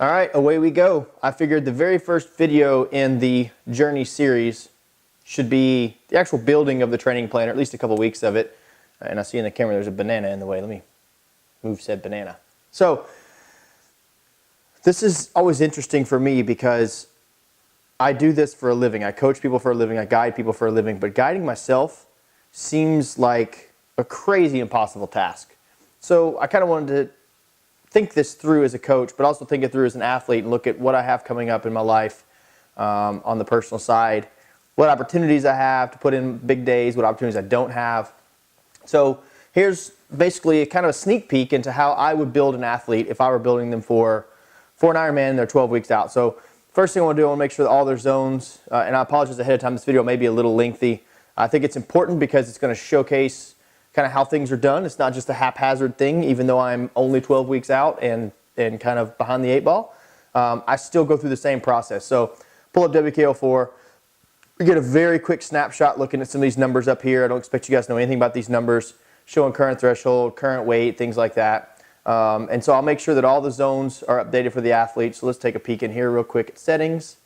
All right, away we go. I figured the very first video in the Journey series should be the actual building of the training plan, or at least a couple weeks of it. And I see in the camera there's a banana in the way. Let me move said banana. So this is always interesting for me because I do this for a living. I coach people for a living. I guide people for a living. But guiding myself seems like a crazy impossible task. So I kind of wanted to think this through as a coach, but also think it through as an athlete and look at what I have coming up in my life on the personal side, what opportunities I have to put in big days, what opportunities I don't have. So here's basically kind of a sneak peek into how I would build an athlete if I were building them for an Ironman and they're 12 weeks out. So first thing I want to do, I want to make sure that all their zones, and I apologize ahead of time, this video may be a little lengthy. I think it's important because it's going to showcase kind of how things are done. It's not just a haphazard thing, even though I'm only 12 weeks out and kind of behind the 8 ball. I still go through the same process. So pull up WKO4. We get a very quick snapshot looking at some of these numbers up here. I don't expect you guys to know anything about these numbers, showing current threshold, current weight, things like that. And so I'll make sure that all the zones are updated for the athlete. So let's take a peek in here real quick at settings.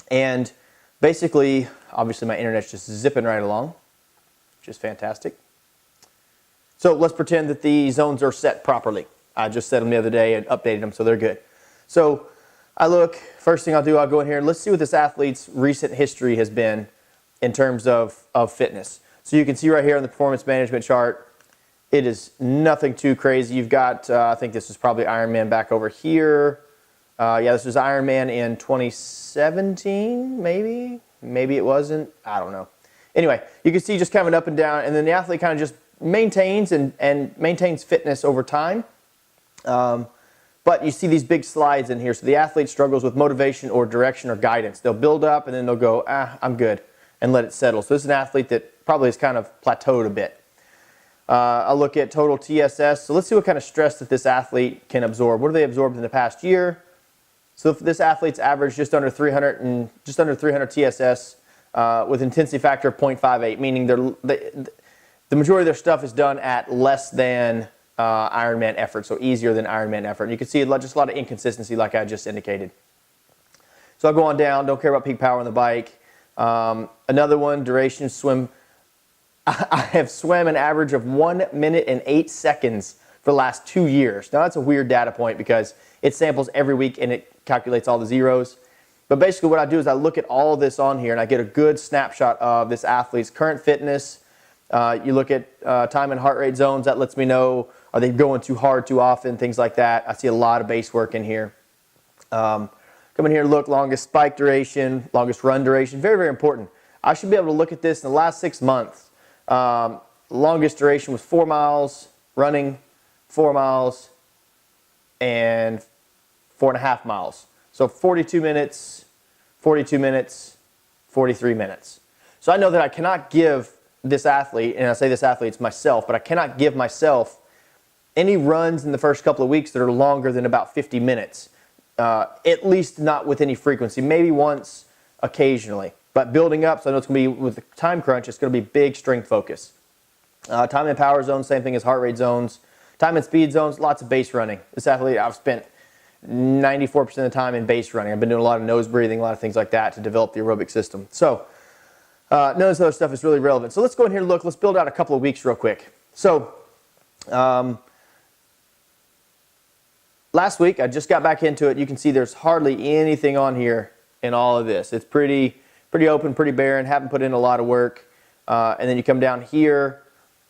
And basically, obviously my internet's just zipping right along, which is fantastic. So let's pretend that the zones are set properly. I just set them the other day and updated them, so they're good. So I look, first thing I'll do, I'll go in here and let's see what this athlete's recent history has been in terms of fitness. So you can see right here on the performance management chart, it is nothing too crazy. You've got, I think this is probably Ironman back over here. Yeah, this was Ironman in 2017, maybe? Maybe it wasn't. I don't know. Anyway, you can see just kind of an up and down, and then the athlete kind of just maintains and maintains fitness over time. But you see these big slides in here. So the athlete struggles with motivation or direction or guidance. They'll build up and then they'll go, I'm good, and let it settle. So this is an athlete that probably has kind of plateaued a bit. I'll look at total TSS. So let's see what kind of stress that this athlete can absorb. What have they absorbed in the past year? So if this athlete's average just under 300 TSS with intensity factor of 0.58, meaning the majority of their stuff is done at less than Ironman effort, so easier than Ironman effort. And you can see just a lot of inconsistency like I just indicated. So I'll go on down, don't care about peak power on the bike. Another one, duration, swim. I have swam an average of 1 minute and 8 seconds for the last 2 years. Now that's a weird data point because it samples every week and it calculates all the zeros. But basically what I do is I look at all of this on here and I get a good snapshot of this athlete's current fitness. You look at time and heart rate zones. That lets me know, are they going too hard too often, things like that. I see a lot of base work in here. Come in here and look, longest spike duration, longest run duration. Very, very important. I should be able to look at this in the last 6 months. Longest duration was 4 miles running, 4 miles, and 4.5 miles. So 42 minutes, 42 minutes, 43 minutes. So I know that I cannot give this athlete, and I say this athlete, it's myself, but I cannot give myself any runs in the first couple of weeks that are longer than about 50 minutes. At least not with any frequency, maybe once occasionally. But building up, so I know it's going to be, with the time crunch, it's going to be big strength focus. Time and power zones, same thing as heart rate zones. Time and speed zones, lots of base running. This athlete, I've spent 94% of the time in base running. I've been doing a lot of nose breathing, a lot of things like that to develop the aerobic system. So none of this other stuff is really relevant. So let's go in here and look. Let's build out a couple of weeks real quick. So last week, I just got back into it. You can see there's hardly anything on here in all of this. It's pretty open, pretty barren. Haven't put in a lot of work. And then you come down here,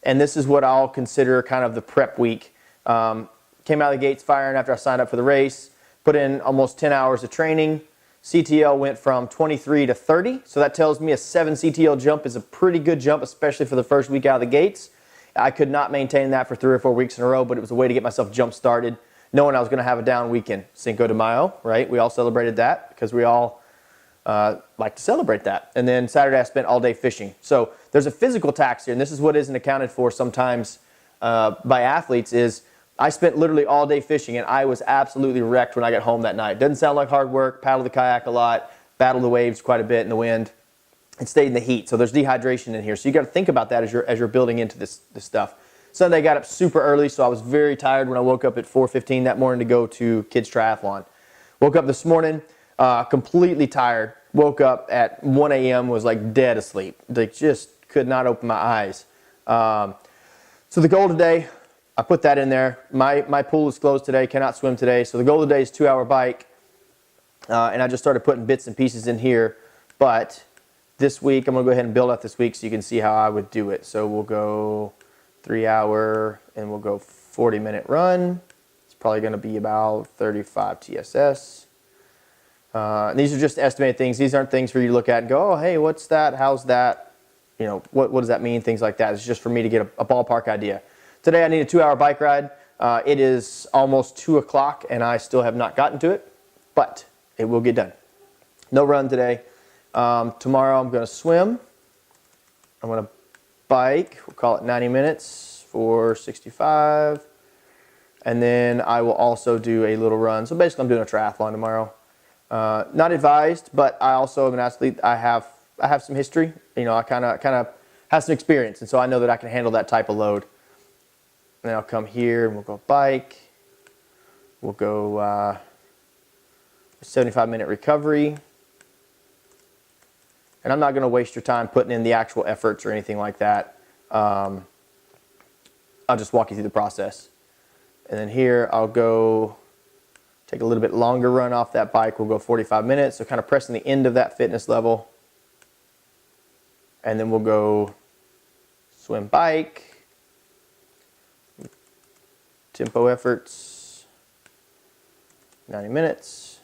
and this is what I'll consider kind of the prep week. Came out of the gates firing after I signed up for the race. Put in almost 10 hours of training. CTL went from 23 to 30, so that tells me a 7 CTL jump is a pretty good jump, especially for the first week out of the gates. I could not maintain that for 3 or 4 weeks in a row, but it was a way to get myself jump started, knowing I was going to have a down weekend. Cinco de Mayo, right? We all celebrated that because we all like to celebrate that. And then Saturday I spent all day fishing. So there's a physical tax here, and this is what isn't accounted for sometimes by athletes is I spent literally all day fishing, and I was absolutely wrecked when I got home that night. Doesn't sound like hard work. Paddled the kayak a lot, battled the waves quite a bit in the wind, and stayed in the heat. So there's dehydration in here. So you got to think about that as you're building into this stuff. Sunday, got up super early, so I was very tired when I woke up at 4:15 that morning to go to kids triathlon. Woke up this morning, completely tired. Woke up at 1 a.m., was like dead asleep. Like just could not open my eyes. So the goal today, I put that in there. My pool is closed today, cannot swim today. So the goal today is 2-hour bike. And I just started putting bits and pieces in here. But this week, I'm going to go ahead and build out this week so you can see how I would do it. So we'll go 3-hour and we'll go 40-minute run. It's probably going to be about 35 TSS. And these are just estimated things. These aren't things for you to look at and go, oh, hey, what's that? How's that? You know, what does that mean? Things like that. It's just for me to get a ballpark idea. Today I need a 2-hour bike ride. It is almost 2 o'clock and I still have not gotten to it, but it will get done. No run today. Tomorrow I'm going to swim. I'm going to bike. We'll call it 90 minutes for 65. And then I will also do a little run. So basically I'm doing a triathlon tomorrow. Not advised, but I also am an athlete. I have some history. You know, I kind of have some experience, and so I know that I can handle that type of load. And then I'll come here and we'll go bike. We'll go 75-minute recovery. And I'm not going to waste your time putting in the actual efforts or anything like that. I'll just walk you through the process. And then here I'll go take a little bit longer run off that bike. We'll go 45 minutes, so kind of pressing the end of that fitness level. And then we'll go swim, bike, tempo efforts, 90 minutes,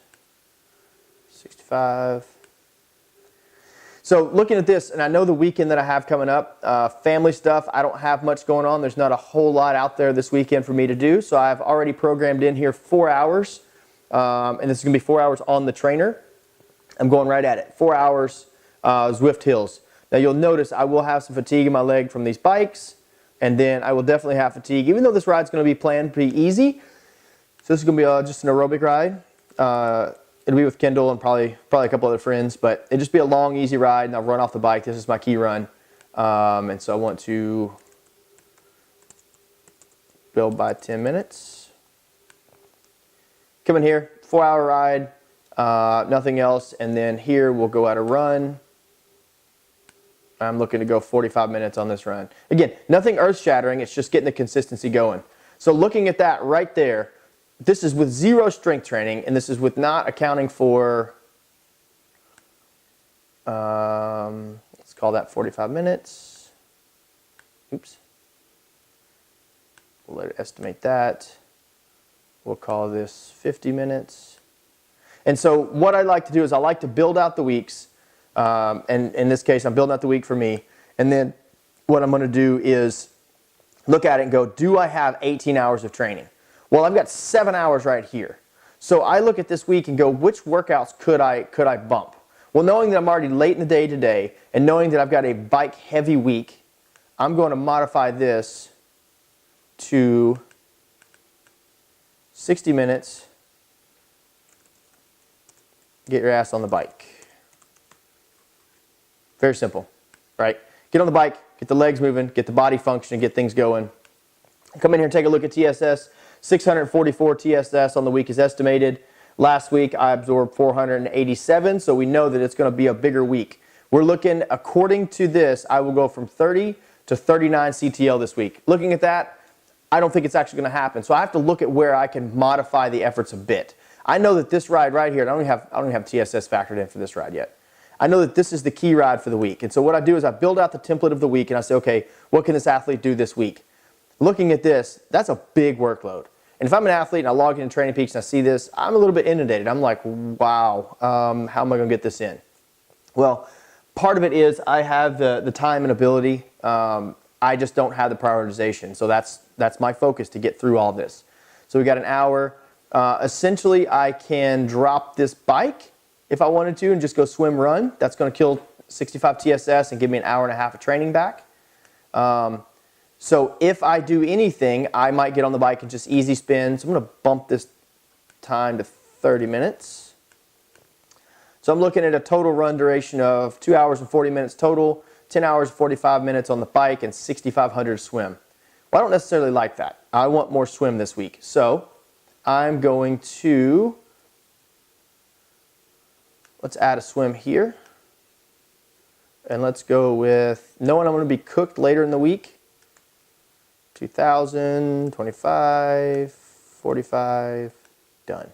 65. So looking at this, and I know the weekend that I have coming up, family stuff, I don't have much going on. There's not a whole lot out there this weekend for me to do. So I've already programmed in here 4 hours, and this is going to be 4 hours on the trainer. I'm going right at it. 4 hours, Zwift Hills. Now you'll notice I will have some fatigue in my leg from these bikes, and then I will definitely have fatigue, even though this ride's going to be planned pretty easy. So this is going to be just an aerobic ride. It'll be with Kendall and probably a couple other friends, but it'll just be a long, easy ride, and I'll run off the bike. This is my key run, and so I want to build by 10 minutes. Come in here, 4-hour ride, nothing else, and then here we'll go at a run. I'm looking to go 45 minutes on this run. Again, nothing earth-shattering. It's just getting the consistency going. So looking at that right there, this is with zero strength training, and this is with not accounting for, let's call that 45 minutes. Oops. We'll let it estimate that. We'll call this 50 minutes. And so what I like to do is I like to build out the weeks. And in this case, I'm building out the week for me. And then what I'm going to do is look at it and go, do I have 18 hours of training? Well, I've got 7 hours right here. So I look at this week and go, which workouts could I bump? Well, knowing that I'm already late in the day today and knowing that I've got a bike heavy week, I'm going to modify this to 60 minutes. Get your ass on the bike. Very simple, right? Get on the bike, get the legs moving, get the body functioning, get things going. Come in here and take a look at TSS. 644 TSS on the week is estimated. Last week I absorbed 487, so we know that it's going to be a bigger week. We're looking, according to this, I will go from 30 to 39 CTL this week. Looking at that, I don't think it's actually going to happen. So I have to look at where I can modify the efforts a bit. I know that this ride right here, and I don't even have TSS factored in for this ride yet. I know that this is the key ride for the week. And so what I do is I build out the template of the week and I say, okay, what can this athlete do this week? Looking at this, that's a big workload. And if I'm an athlete and I log into Training Peaks and I see this, I'm a little bit inundated. I'm like, wow, how am I going to get this in? Well, part of it is I have the time and ability. I just don't have the prioritization. So that's my focus to get through all this. So we got an hour. Essentially, I can drop this bike if I wanted to and just go swim, run. That's going to kill 65 TSS and give me an hour and a half of training back. So if I do anything, I might get on the bike and just easy spin. So I'm going to bump this time to 30 minutes. So I'm looking at a total run duration of 2 hours and 40 minutes total, 10 hours and 45 minutes on the bike, and 6,500 swim. Well, I don't necessarily like that. I want more swim this week. So I'm going to, let's add a swim here. And let's go with, knowing I'm going to be cooked later in the week, 2,000, 25, 45, done.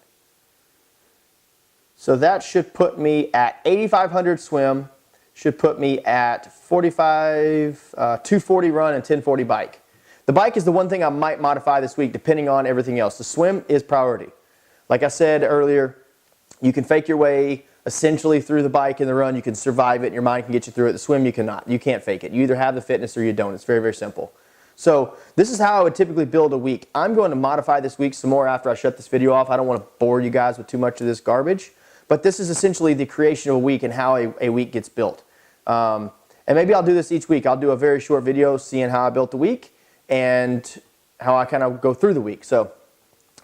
So that should put me at 8,500 swim, should put me at 45, 240 run and 1040 bike. The bike is the one thing I might modify this week depending on everything else. The swim is priority. Like I said earlier, you can fake your way essentially through the bike and the run. You can survive it and your mind can get you through it. The swim you cannot. You can't fake it. You either have the fitness or you don't. It's very, very simple. So this is how I would typically build a week. I'm going to modify this week some more after I shut this video off. I don't want to bore you guys with too much of this garbage. But this is essentially the creation of a week and how a week gets built. And maybe I'll do this each week. I'll do a very short video seeing how I built the week and how I kind of go through the week. So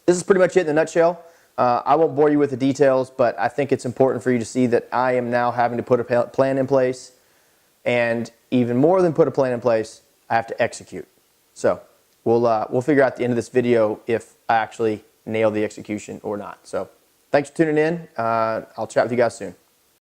this is pretty much it in a nutshell. I won't bore you with the details, but I think it's important for you to see that I am now having to put a plan in place. And even more than put a plan in place, I have to execute. So we'll figure out at the end of this video if I actually nail the execution or not. So thanks for tuning in. I'll chat with you guys soon.